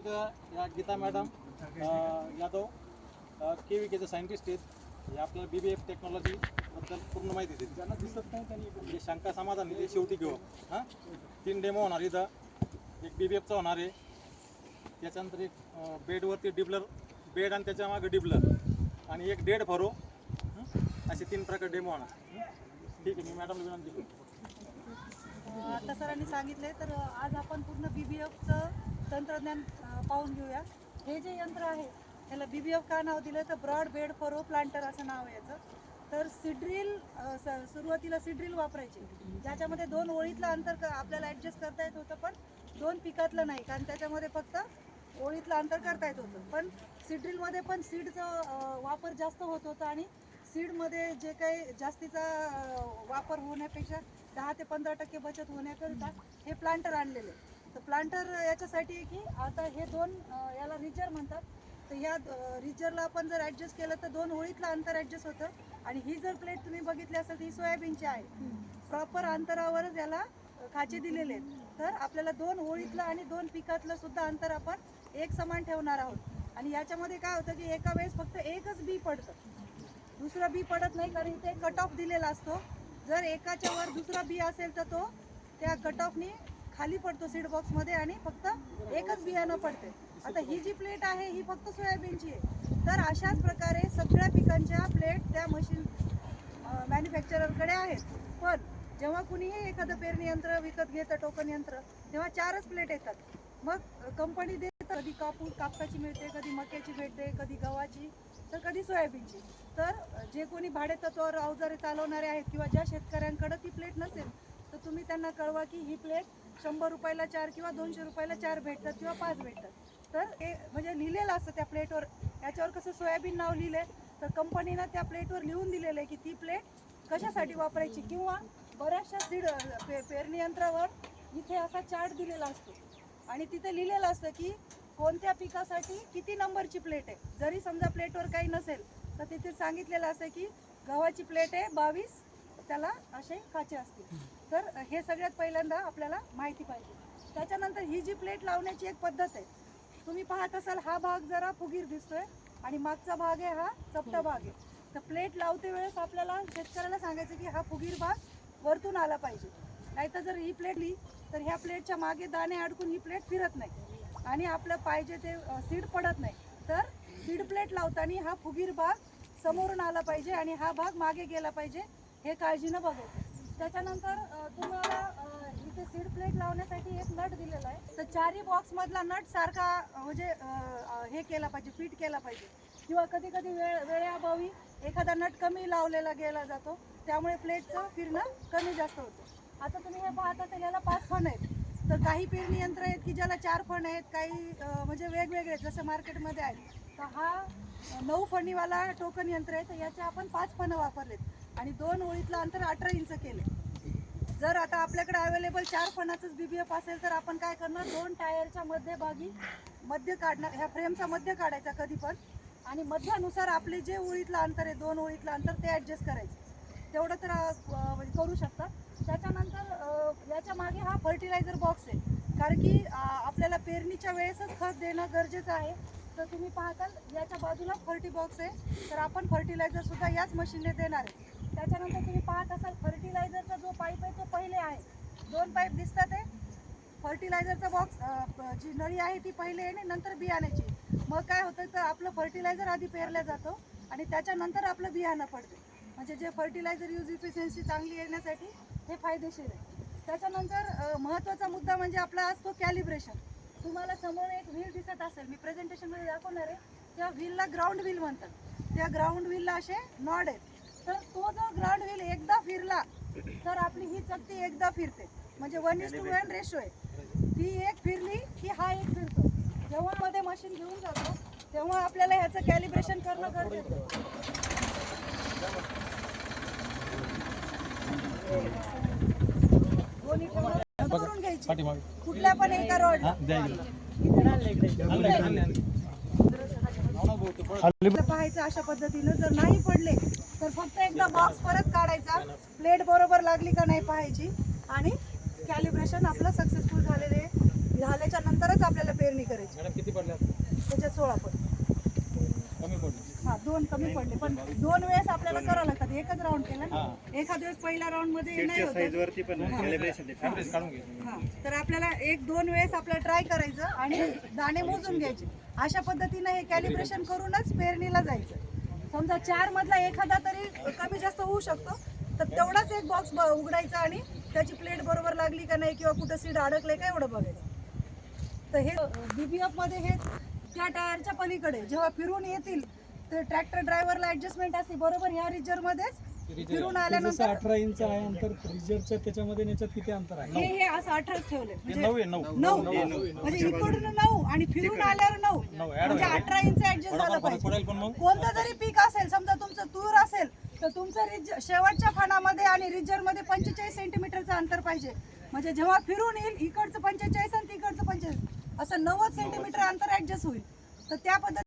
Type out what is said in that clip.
आहेत या Gita madam Yadav KVKचे scientist आहेत. हे आपल्याला BBF टेक्नॉलॉजी बद्दल पूर्ण माहिती देते. ज्यांना दिसत नाही त्यांनी जे शंका समाधान ते शेवटी घेऊ. 3 डेमो होणार इथं. एक BBFचा होणार आहे, त्याच्यानंतर एक बेडवरती डिबलर बेड आणि त्याच्या मागे डिबलर आणि एक डेड फरो, असे 3 प्रकार डेमो होणार. ठीक आहे, मी मॅडमला विनंती करतो. आता सरांनी सांगितले तर आज आपण पूर्ण BBFचं तंत्रज्ञान पाहून घेऊया. हे जे यंत्र आहे त्याला BBF का नाव दिलं तर ब्रॉड बेड फरो प्लांटर असं नाव आहे याचं. तर सीड्रिल सुरुवातीला सीड्रिल वापरायचे, ज्याच्यामध्ये 2 ओळीतलं अंतर आपल्याला ॲडजस्ट करता येत होतं, पण 2 पिकातलं नाही, कारण त्याच्यामध्ये फक्त ओळीतलं अंतर करता येत होतं. पण सीड्रिलमध्ये पण सीडचं वापर जास्त होत होता आणि सीडमध्ये जे काही जास्तीचा वापर होण्यापेक्षा 10 ते 15% बचत होण्याकरिता हे प्लांटर आणलेले. तर प्लांटर याच्यासाठी आहे की आता हे 2 याला रिजर म्हणतात. तर ह्या रिजरला आपण जर ॲडजस्ट केलं तर 2 ओळीतलं अंतर ॲडजस्ट होतं. आणि ही जर प्लेट तुम्ही बघितली असेल तर ही सोयाबीनची आहे. प्रॉपर अंतरावरच याला खाचे दिलेले आहेत. तर आपल्याला 2 ओळीतलं आणि 2 पिकातलं सुद्धा अंतर आपण एक समान ठेवणार आहोत. आणि याच्यामध्ये काय होतं की एका वेळेस फक्त एकच बी पडतं, दुसरा बी पडत नाही, कारण इथे कट ऑफ दिलेला असतो. जर एकाच्या वर दुसरा बी असेल तर तो त्या कट ऑफनी खाली पडतो सीड बॉक्समध्ये आणि फक्त एकच बियाणं पडते. आता ही जी प्लेट आहे ही फक्त सोयाबीनची आहे. तर अशाच प्रकारे सगळ्या पिकांच्या प्लेट त्या मशीन मॅन्युफॅक्चररकडे आहेत. पण जेव्हा कुणीही एखादं पेरणी यंत्र विकत घेतं, टोकन यंत्र, तेव्हा 4च प्लेट येतात. मग कंपनी देते, कधी कापसाची मिळते, कधी मक्याची भेटते, कधी गव्हाची, तर कधी सोयाबीनची. तर जे कोणी भाडेतत्वावर अवजारे चालवणारे आहेत किंवा ज्या शेतकऱ्यांकडे ती प्लेट नसेल तर तुम्ही त्यांना कळवा की ही प्लेट 100 रुपयाला 4 किंवा 200 रुपयाला 4 भेटतात किंवा 5 भेटतात. तर हे म्हणजे लिहिलेलं असतं त्या प्लेटवर. याच्यावर कसं सोयाबीन नाव लिहिलं आहे तर कंपनीनं त्या प्लेटवर लिहून दिलेलं आहे की ती प्लेट कशासाठी वापरायची. किंवा बऱ्याचशा सीड पेरणी यंत्रावर इथे असा चार्ट दिलेला असतो आणि तिथे लिहिलेलं असतं की कोणत्या पिकासाठी किती नंबरची प्लेट आहे. जरी समजा प्लेटवर काही नसेल तर तिथे सांगितलेलं असं की गव्हाची प्लेट आहे 22, त्याला असे खाचे असतील. तर हे सगळ्यात पहिल्यांदा आपल्याला माहिती पाहिजे. त्याच्यानंतर ही जी प्लेट लावण्याची एक पद्धत आहे. तुम्ही पाहत असाल हा भाग जरा फुगीर दिसतोय आणि मागचा भाग आहे हा चपटा भाग आहे. तर प्लेट लावते वेळेस आपल्याला शेतकऱ्याला सांगायचं की हा फुगीर भाग वरतून आला पाहिजे. नाहीतर जर ही प्लेट ली तर ह्या प्लेटच्या मागे दाणे अडकून ही प्लेट फिरत नाही आणि आपलं पाहिजे ते सीड पडत नाही. तर सीड प्लेट लावताना हा फुगीर भाग समोरून आला पाहिजे आणि हा भाग मागे गेला पाहिजे, हे काळजीनं बघायचं. त्याच्यानंतर तुम्हाला इथे सीड प्लेट लावण्यासाठी एक नट दिलेला आहे. तर 4ही बॉक्समधला नट सारखा म्हणजे हे केला पाहिजे, फिट केला पाहिजे. किंवा कधी कधी वेळेअभावी एखादा नट कमी लावलेला गेला जातो, त्यामुळे प्लेटचं फिरणं कमी जास्त होतं. आता तुम्ही हे पाहत असेल याला 5 फण आहेत. तर काही पेरणी यंत्र आहेत की ज्याला 4 फण आहेत, काही म्हणजे वेगवेगळे जसं मार्केटमध्ये आहेत. तर हा 9 फणीवाला टोकन यंत्र आहे. तर याचे आपण 5 फणं वापरलेत आणि 2 ओळीतलं अंतर 18 इंच केले. जर आता आपल्याकडे अवेलेबल 4 फणाचंच BBF असेल तर आपण काय करणार, 2 टायरच्या मध्यभागी मध्य काढणार. ह्या फ्रेमचा मध्य काढायचा कधी पण आणि मध्यानुसार आपले जे ओळीतलं अंतर आहे 2 ओळीतलं अंतर ते ॲडजस्ट करायचं. तेवढं तर म्हणजे करू शकता. त्याच्यानंतर याच्या मागे हा फर्टिलायझर बॉक्स आहे, कारण की आपल्याला पेरणीच्या वेळेसच खत देणं गरजेचं आहे. तर तुम्ही पाहताल याच्या बाजूला फर्टी बॉक्स आहे, तर आपण फर्टिलायझरसुद्धा याच मशीनने देणार आहे. त्याच्यानंतर तुम्ही पाहत असाल फर्टिलायझरचा जो पाईप आहे तो पहिले आहे. 2 पाईप दिसतात आहे. फर्टिलायझरचा बॉक्स जी नळी आहे ती पहिले आहे आणि नंतर बियाण्याची. मग काय होतं तर आपलं फर्टिलायझर आधी पेरलं जातो आणि त्याच्यानंतर आपलं बियाणं पडते. म्हणजे जे फर्टिलायझर यूज इफिशियन्सी चांगली येण्यासाठी हे फायदेशीर आहे. त्याच्यानंतर महत्त्वाचा मुद्दा म्हणजे आपला असतो कॅलिब्रेशन. तुम्हाला समोर एक व्हील दिसत असेल, मी प्रेझेंटेशनमध्ये दाखवणार आहे. त्या व्हीलला ग्राउंड व्हील म्हणतात. त्या ग्राउंड व्हीलला असे नॉड आहेत. तर तो जो ग्राउंड व्हील एकदा फिरला तर आपली ही चकती एकदा फिरते, म्हणजे 1:1 रेशो आहे. ती एक फिरली की हा एक फिरतो. जेव्हा मध्ये मशीन घेऊन जातो तेव्हा आपल्याला ह्याचं कॅलिब्रेशन करणं गरजेचं आहे. दोन्ही करून घ्यायची कुठल्या पण एका रॉडला पाहायचं अशा पद्धतीनं. जर नाही पडले तर फक्त एकदा बॉक्स परत काढायचा, प्लेट बरोबर लागली का नाही पाहायची आणि कॅलिब्रेशन आपलं सक्सेसफुल झालेले झाल्याच्या नंतरच आपल्याला पेरणी करायची. मॅडम किती पडल्या? त्याच्यात 16 पडले. कमी पडले. हा 2 कमी पडले, पण 2 वेळेस आपल्याला करावं लागतात. एकच राऊंड केला ना, एखाद वेळेस पहिल्या राऊंड मध्ये नाही होत. ॲव्हरेज काढून घे. हा, तर आपल्याला 1-2 वेळेस आपल्याला ट्राय करायचं आणि दाणे मोजून घ्यायचे. अशा पद्धतीने हे कॅलिब्रेशन करूनच पेरणीला जायचं. समजा 4 मधला एखादा तरी कमी जास्त होऊ शकतो, तर तेवढाच एक बॉक्स उघडायचा आणि त्याची प्लेट बरोबर लागली का नाही किंवा कुठं सीड अडकले का एवढं बघायचं. तर हे BBF मध्ये हे त्या टायरच्या पलीकडे जेव्हा फिरून येतील तर ट्रॅक्टर ड्रायव्हरला ऍडजस्टमेंट असते बरोबर ह्या रिजर मध्येच फिरून आल्यानंतर 18 इंच आहे अंतर रिजरच्या त्याच्यामध्ये याच्यात किती अंतर आहे? हे असं 18 ठेवले हे म्हणजे 9 आहे 9. 9 म्हणजे इकडून 9 आणि फिरून आल्यावर 9 म्हणजे 18 इंच ऍडजस्ट झालं पाहिजे. पडेल पण मग कोणतं जरी पीक असेल, समजा तुमचं तूर असेल तर तुमचं शेवटच्या फणामध्ये आणि रिजर मध्ये 45 सेंटीमीटरचं अंतर पाहिजे. म्हणजे जेव्हा फिरून येईल इकडचं 45 आणि तिकडचं 45 असं 90 सेंटीमीटर अंतर ऍडजस्ट होईल. तर त्या पद्धतीने